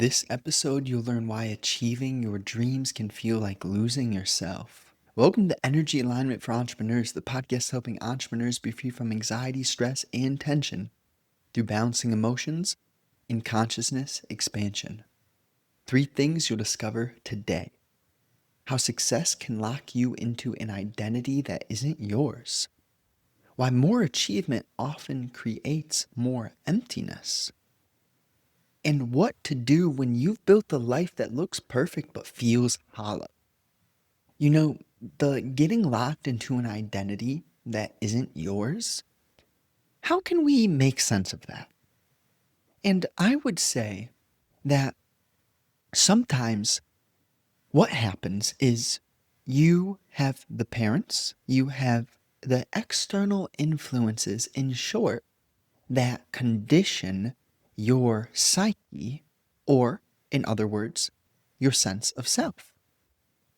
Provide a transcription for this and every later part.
This episode, you'll learn why achieving your dreams can feel like losing yourself. Welcome to Energy Alignment for Entrepreneurs, the podcast helping entrepreneurs be free from anxiety, stress, and tension through balancing emotions and consciousness expansion. 3 things you'll discover today. How success can lock you into an identity that isn't yours. Why more achievement often creates more emptiness. And what to do when you've built a life that looks perfect but feels hollow. You know, the getting locked into an identity that isn't yours, how can we make sense of that? And I would say that sometimes what happens is you have the parents, you have the external influences, in short, that condition your psyche, or in other words, your sense of self.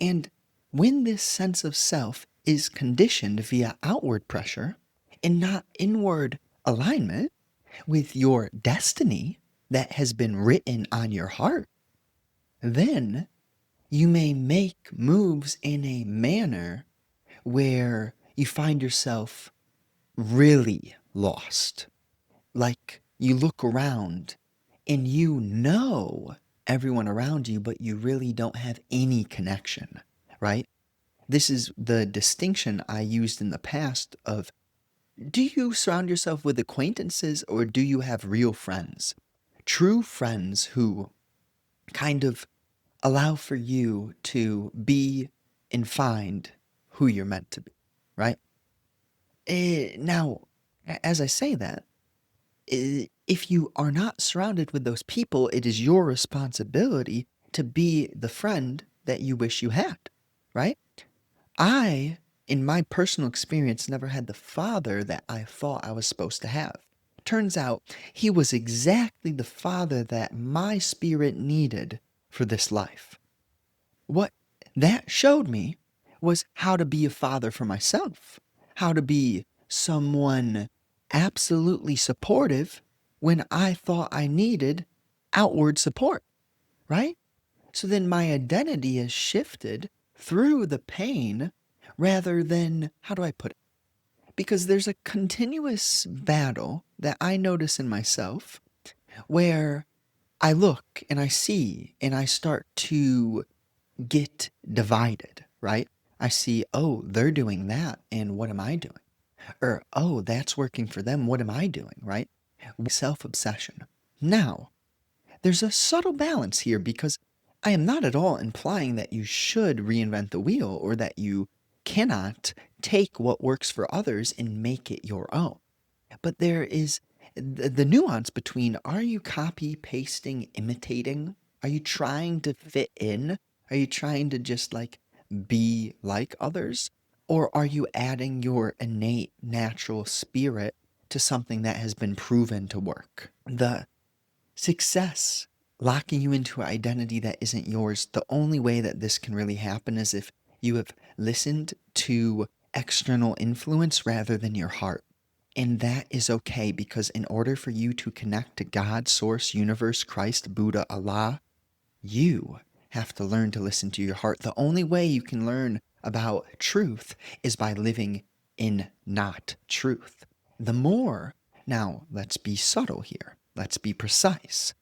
And when this sense of self is conditioned via outward pressure and not inward alignment with your destiny that has been written on your heart, then you may make moves in a manner where you find yourself really lost. Like you look around and you know everyone around you, but you really don't have any connection, right? This is the distinction I used in the past of, do you surround yourself with acquaintances or do you have real friends? True friends who kind of allow for you to be and find who you're meant to be, right? Now, as I say that, if you are not surrounded with those people, it is your responsibility to be the friend that you wish you had, right? I, in my personal experience, never had the father that I thought I was supposed to have. Turns out he was exactly the father that my spirit needed for this life. What that showed me was how to be a father for myself, how to be someone absolutely supportive when I thought I needed outward support, right? So then my identity is shifted through the pain rather than, how do I put it? Because there's a continuous battle that I notice in myself where I look and I see and I start to get divided, right? I see, oh, they're doing that, and what am I doing? Or, oh, that's working for them, what am I doing, right? Self obsession. Now, there's a subtle balance here because I am not at all implying that you should reinvent the wheel or that you cannot take what works for others and make it your own. But there is the nuance between, are you copy, pasting, imitating? Are you trying to fit in? Are you trying to just like be like others? Or are you adding your innate natural spirit to something that has been proven to work? The success locking you into an identity that isn't yours, the only way that this can really happen is if you have listened to external influence rather than your heart. And that is okay because in order for you to connect to God, Source, Universe, Christ, Buddha, Allah, you have to learn to listen to your heart. The only way you can learn about truth is by living in not truth. The more, now let's be subtle here, let's be precise.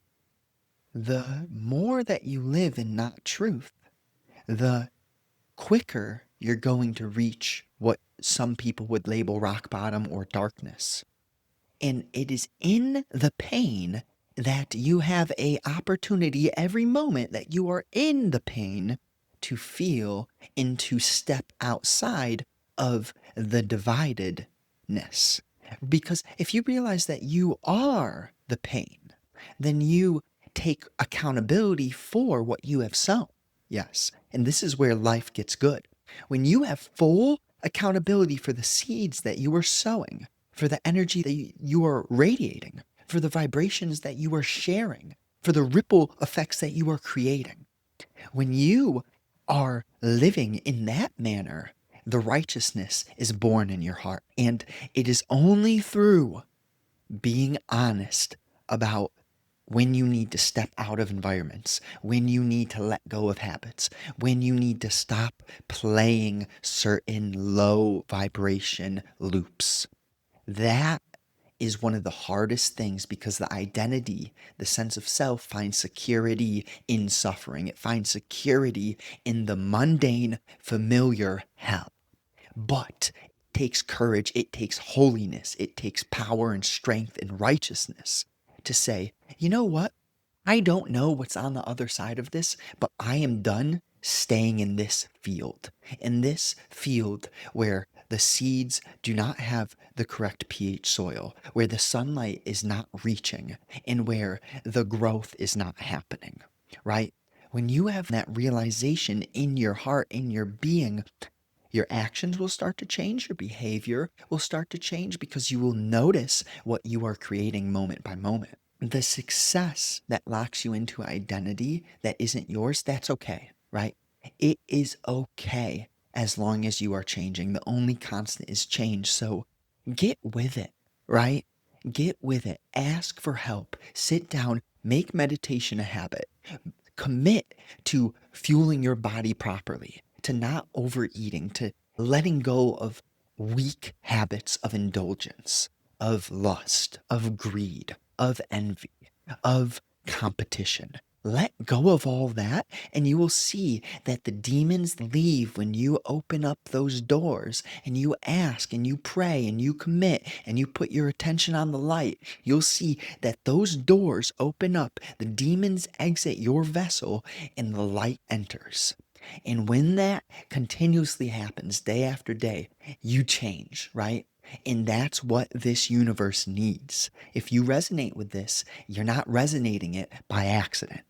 The more that you live in not truth, the quicker you're going to reach what some people would label rock bottom or darkness. And it is in the pain that you have a opportunity every moment that you are in the pain to feel and to step outside of the dividedness. Because if you realize that you are the pain, then you take accountability for what you have sown. Yes. And this is where life gets good. When you have full accountability for the seeds that you are sowing, for the energy that you are radiating, for the vibrations that you are sharing, for the ripple effects that you are creating. When you are living in that manner, the righteousness is born in your heart. And it is only through being honest about when you need to step out of environments, when you need to let go of habits, when you need to stop playing certain low vibration loops. That is one of the hardest things because the identity, the sense of self, finds security in suffering. It finds security in the mundane, familiar hell. But it takes courage, it takes holiness, it takes power and strength and righteousness to say, you know what? I don't know what's on the other side of this, but I am done staying in this field where the seeds do not have the correct pH soil, where the sunlight is not reaching, and where the growth is not happening, right? When you have that realization in your heart, in your being, your actions will start to change, your behavior will start to change because you will notice what you are creating moment by moment. The success that locks you into identity that isn't yours, that's okay, right? It is okay as long as you are changing. The only constant is change. So get with it, right? Get with it. Ask for help. Sit down. Make meditation a habit. Commit to fueling your body properly, to not overeating, to letting go of weak habits of indulgence, of lust, of greed, of envy, of competition. Let go of all that, and you will see that the demons leave when you open up those doors and you ask and you pray and you commit and you put your attention on the light. You'll see that those doors open up, the demons exit your vessel, and the light enters. And when that continuously happens day after day, you change, right? And that's what this universe needs. If you resonate with this, you're not resonating it by accident.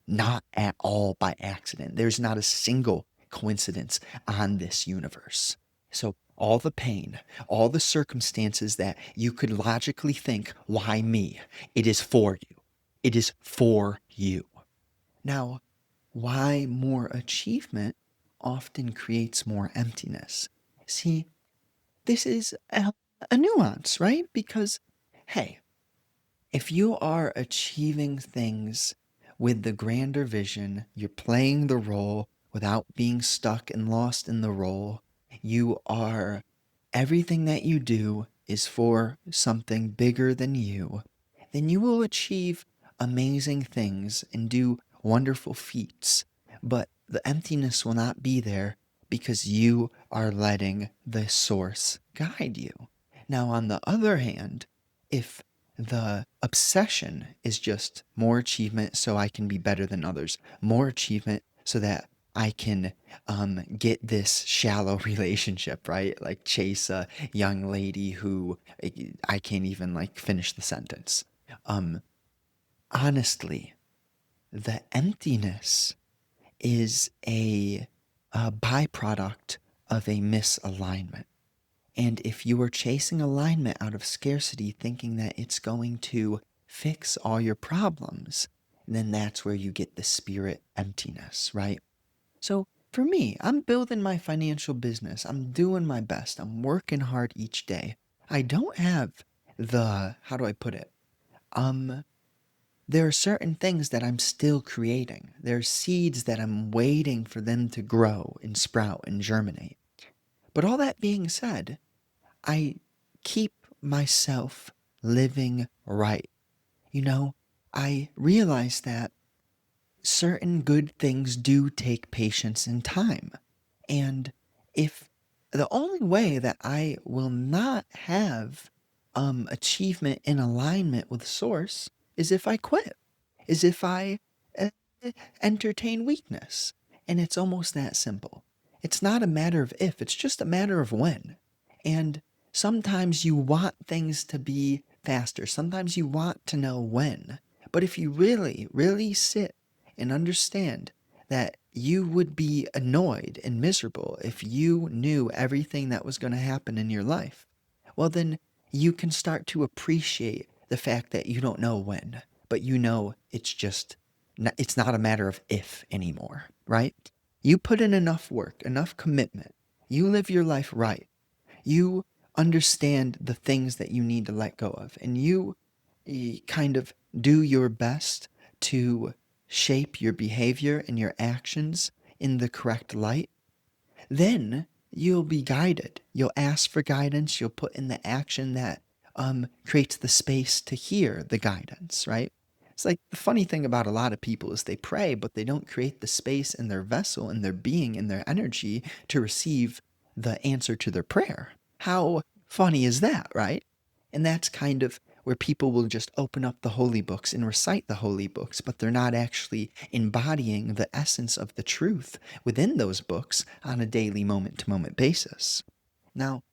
Not at all by accident. There's not a single coincidence on this universe. So, all the pain, all the circumstances that you could logically think, why me? It is for you. It is for you. Now, why more achievement often creates more emptiness? See, this is a nuance, right? Because, hey, if you are achieving things with the grander vision, you're playing the role without being stuck and lost in the role, you are, everything that you do is for something bigger than you, then you will achieve amazing things and do wonderful feats. But the emptiness will not be there because you are letting the source guide you. Now, on the other hand, if the obsession is just more achievement so I can be better than others, more achievement so that I can get this shallow relationship, right? Like chase a young lady who I can't even like finish the sentence. Um, Honestly, the emptiness is a byproduct of a misalignment. And if you are chasing alignment out of scarcity, thinking that it's going to fix all your problems, then that's where you get the spirit emptiness, right? So for me, I'm building my financial business. I'm doing my best. I'm working hard each day. I don't have how do I put it? Um, there are certain things that I'm still creating. There are seeds that I'm waiting for them to grow and sprout and germinate. But all that being said, I keep myself living right. You know, I realize that certain good things do take patience and time. And if the only way that I will not have achievement in alignment with source is if I quit, is if I uh, entertain weakness. And it's almost that simple. It's not a matter of if, it's just a matter of when. And sometimes you want things to be faster, sometimes you want to know when. But if you really, really sit and understand that you would be annoyed and miserable if you knew everything that was going to happen in your life, well, then you can start to appreciate the fact that you don't know when, but you know it's not a matter of if anymore, right? You put in enough work, enough commitment, you live your life right, you understand the things that you need to let go of, and you kind of do your best to shape your behavior and your actions in the correct light, then you'll be guided. You'll ask for guidance. You'll put in the action that creates the space to hear the guidance, right? It's like the funny thing about a lot of people is they pray, but they don't create the space in their vessel, in their being, in their energy to receive the answer to their prayer. How funny is that, right? And that's kind of where people will just open up the holy books and recite the holy books, but they're not actually embodying the essence of the truth within those books on a daily moment to moment basis. Now,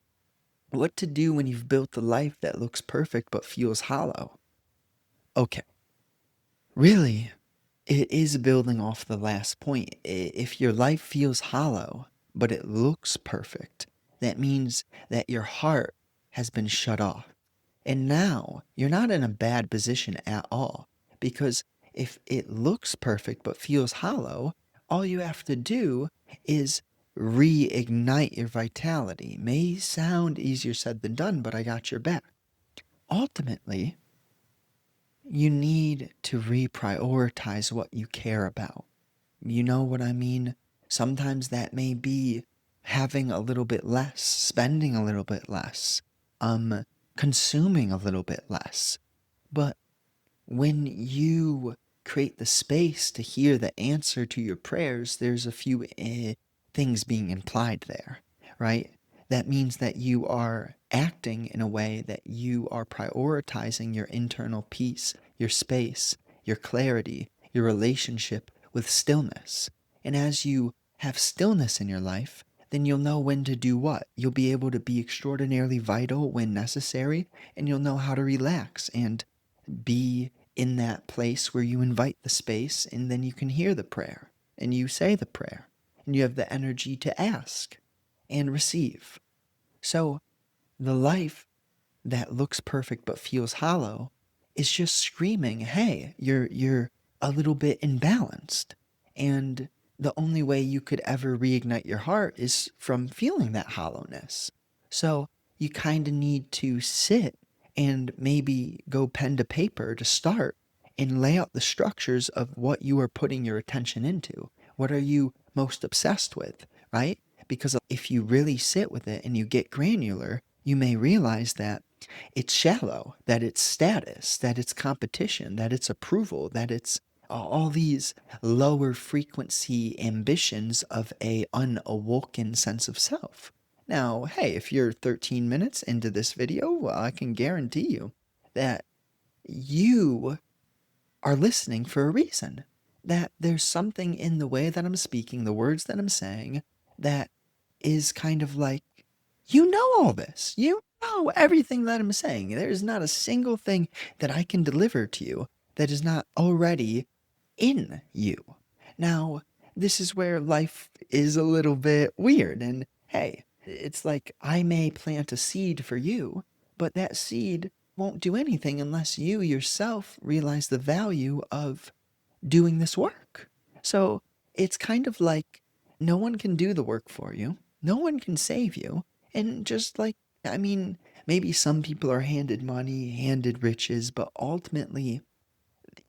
what to do when you've built a life that looks perfect but feels hollow? Okay, really, it is building off the last point. If your life feels hollow but it looks perfect, that means that your heart has been shut off. And now you're not in a bad position at all, because if it looks perfect but feels hollow, all you have to do is reignite your vitality. May sound easier said than done, but I got your back. Ultimately, you need to reprioritize what you care about. You know what I mean? Sometimes that may be having a little bit less, spending a little bit less, consuming a little bit less. But when you create the space to hear the answer to your prayers, there's a few things being implied there, right? That means that you are acting in a way that you are prioritizing your internal peace, your space, your clarity, your relationship with stillness. And as you have stillness in your life, then you'll know when to do what. You'll be able to be extraordinarily vital when necessary, and you'll know how to relax and be in that place where you invite the space, and then you can hear the prayer and you say the prayer and you have the energy to ask and receive. So the life that looks perfect but feels hollow is just screaming, hey, you're a little bit imbalanced. And the only way you could ever reignite your heart is from feeling that hollowness. So you kind of need to sit and maybe go pen to paper to start and lay out the structures of what you are putting your attention into. What are you most obsessed with, right? Because if you really sit with it and you get granular, you may realize that it's shallow, that it's status, that it's competition, that it's approval, that it's all these lower frequency ambitions of a unawoken sense of self. Now, hey, if you're 13 minutes into this video, well, I can guarantee you that you are listening for a reason. That there's something in the way that I'm speaking, the words that I'm saying, that is kind of like, you know all this. You know everything that I'm saying. There is not a single thing that I can deliver to you that is not already in you. Now, this is where life is a little bit weird. And hey, it's like I may plant a seed for you, but that seed won't do anything unless you yourself realize the value of doing this work. So it's kind of like no one can do the work for you, no one can save you. And just like, I mean, maybe some people are handed money, handed riches, but ultimately,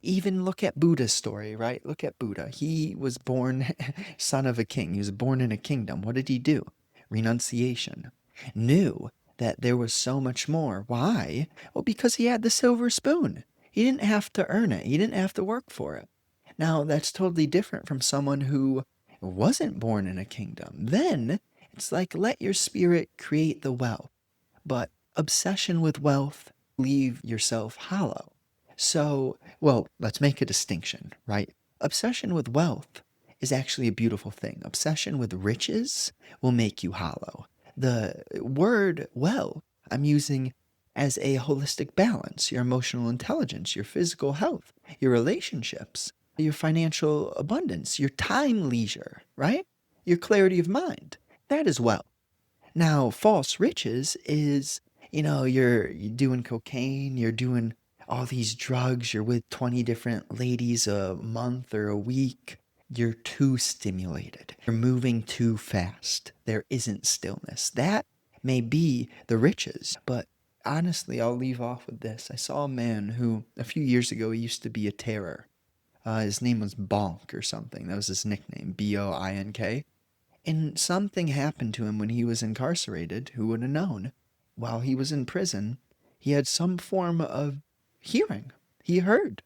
even look at Buddha's story, right? Look at Buddha. He was born son of a king. He was born in a kingdom. What did he do? Renunciation. Knew that there was so much more. Why? Well, because he had the silver spoon. He didn't have to earn it. He didn't have to work for it. Now, that's totally different from someone who wasn't born in a kingdom. Then it's like let your spirit create the wealth, but obsession with wealth leave yourself hollow. So, well, let's make a distinction, right? Obsession with wealth is actually a beautiful thing. Obsession with riches will make you hollow. The word well, I'm using as a holistic balance, your emotional intelligence, your physical health, your relationships, your financial abundance, your time leisure, right? Your clarity of mind. That is wealth. Now, false riches is, you're doing cocaine, you're doing all these drugs, you're with 20 different ladies a month or a week. You're too stimulated. You're moving too fast. There isn't stillness. That may be the riches, but honestly, I'll leave off with this. I saw a man who, a few years ago, he used to be a terror. His name was Bonk or something. That was his nickname, Bink. And something happened to him when he was incarcerated. Who would have known? While he was in prison, he had some form of hearing. He heard.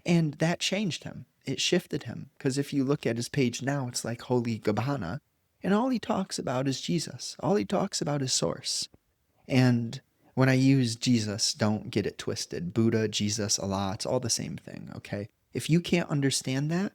And that changed him. It shifted him. Because if you look at his page now, it's like Holy Gabbana. And all he talks about is Jesus. All he talks about is Source. And when I use Jesus, don't get it twisted. Buddha, Jesus, Allah, it's all the same thing, okay? If you can't understand that,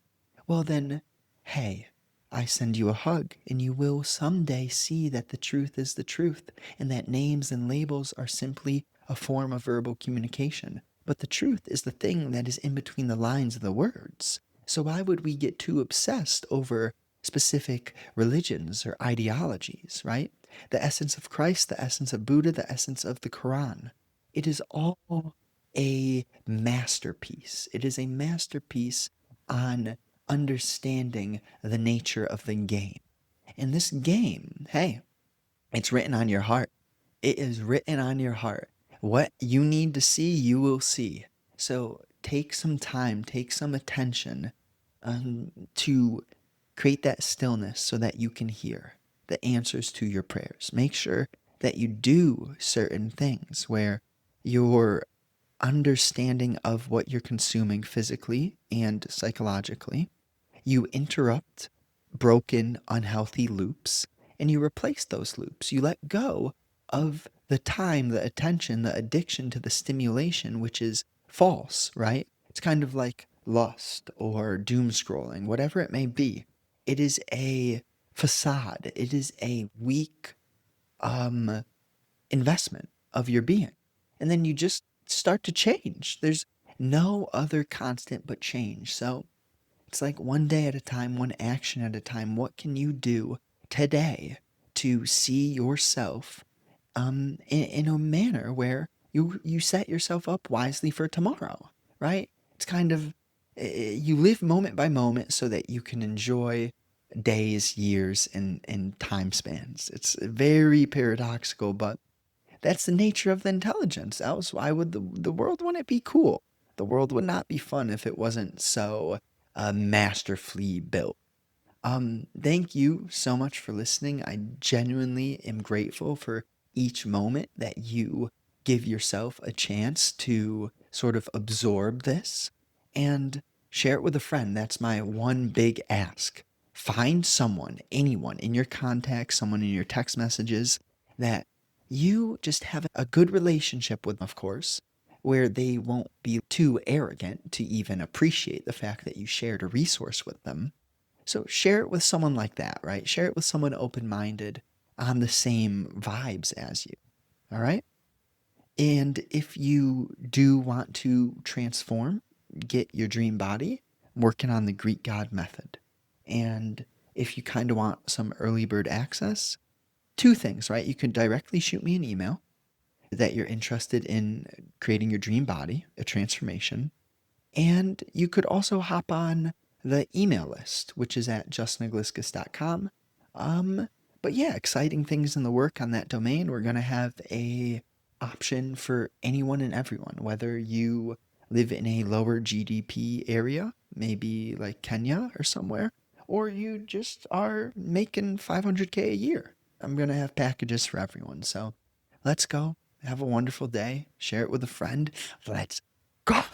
well then, hey, I send you a hug, and you will someday see that the truth is the truth, and that names and labels are simply a form of verbal communication. But the truth is the thing that is in between the lines of the words. So why would we get too obsessed over specific religions or ideologies, right? The essence of Christ, the essence of Buddha, the essence of the Quran. It is all a masterpiece. It is a masterpiece on understanding the nature of the game. And this game, hey, it's written on your heart. It is written on your heart. What you need to see, you will see. So take some time, take some attention to create that stillness so that you can hear the answers to your prayers. Make sure that you do certain things where your understanding of what you're consuming physically and psychologically, you interrupt broken, unhealthy loops and you replace those loops. You let go of the time, the attention, the addiction to the stimulation, which is false, right? It's kind of like lust or doom scrolling, whatever it may be. It is a facade, it is a weak investment of your being. And then you just start to change. There's no other constant but change. So it's like one day at a time, one action at a time. What can you do today to see yourself in a manner where you set yourself up wisely for tomorrow, right? It's kind of, you live moment by moment so that you can enjoy days, years, and time spans. It's very paradoxical, but that's the nature of the intelligence. Else, why would the world wouldn't be cool? The world would not be fun if it wasn't so masterfully built. Thank you so much for listening. I genuinely am grateful for each moment that you give yourself a chance to sort of absorb this and share it with a friend. That's my one big ask. Find someone, anyone in your contacts, someone in your text messages that you just have a good relationship with, of course, where they won't be too arrogant to even appreciate the fact that you shared a resource with them. So share it with someone like that, right? Share it with someone open minded on the same vibes as you. All right. And if you do want to transform, get your dream body, I'm working on the Greek God method. And if you kind of want some early bird access, two things, right? You can directly shoot me an email that you're interested in creating your dream body, a transformation. And you could also hop on the email list, which is at justinegliskis.com. But yeah, exciting things in the work on that domain. We're going to have a option for anyone and everyone, whether you live in a lower GDP area, maybe like Kenya or somewhere, or you just are making 500K a year. I'm going to have packages for everyone. So let's go. Have a wonderful day. Share it with a friend. Let's go.